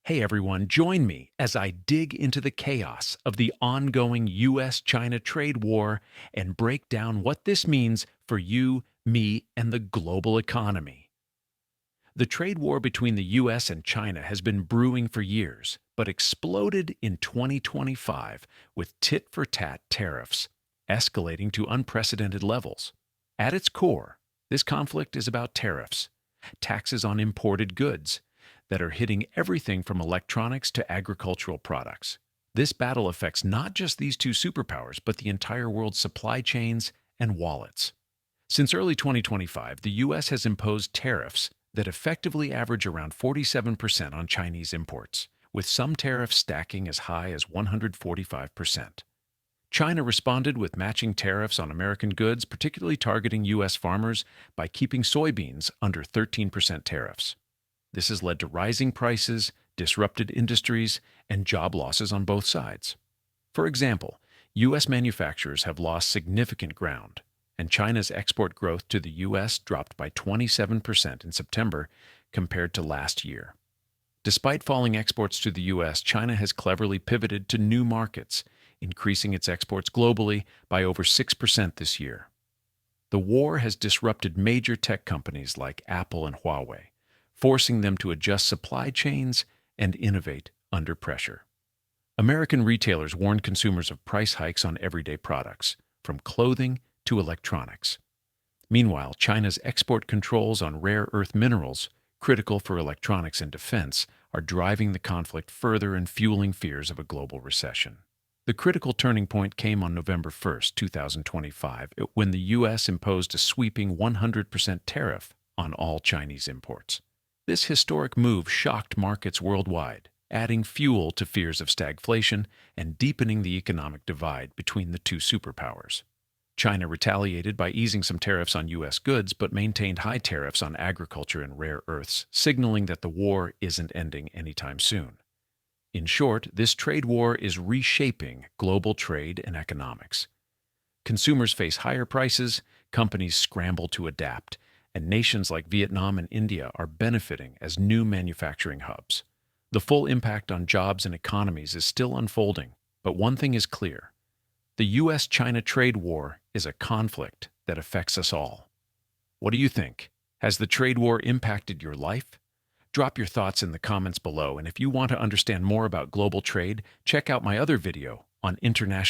Hey everyone, join me as I dig into the chaos of the ongoing US-China trade war and break down what this means for you, me, and the global economy. The trade war between the US and China has been brewing for years, but exploded in 2025 with tit-for-tat tariffs, escalating to unprecedented levels. At its core, this conflict is about tariffs, taxes on imported goods, that are hitting everything from electronics to agricultural products. This battle affects not just these two superpowers, but the entire world's supply chains and wallets. Since early 2025, the US has imposed tariffs that effectively average around 47% on Chinese imports, with some tariffs stacking as high as 145%. China responded with matching tariffs on American goods, particularly targeting US farmers by keeping soybeans under 13% tariffs. This has led to rising prices, disrupted industries, and job losses on both sides. For example, U.S. manufacturers have lost significant ground, and China's export growth to the U.S. dropped by 27% in September compared to last year. Despite falling exports to the U.S., China has cleverly pivoted to new markets, increasing its exports globally by over 6% this year. The war has disrupted major tech companies like Apple and Huawei, forcing them to adjust supply chains and innovate under pressure. American retailers warned consumers of price hikes on everyday products, from clothing to electronics. Meanwhile, China's export controls on rare earth minerals, critical for electronics and defense, are driving the conflict further and fueling fears of a global recession. The critical turning point came on November 1st, 2025, when the U.S. imposed a sweeping 100% tariff on all Chinese imports. This historic move shocked markets worldwide, adding fuel to fears of stagflation and deepening the economic divide between the two superpowers. China retaliated by easing some tariffs on U.S. goods but maintained high tariffs on agriculture and rare earths, signaling that the war isn't ending anytime soon. In short, this trade war is reshaping global trade and economics. Consumers face higher prices, companies scramble to adapt, and nations like Vietnam and India are benefiting as new manufacturing hubs. The full impact on jobs and economies is still unfolding, but one thing is clear. The US-China trade war is a conflict that affects us all. What do you think? Has the trade war impacted your life? Drop your thoughts in the comments below, and if you want to understand more about global trade, check out my other video on international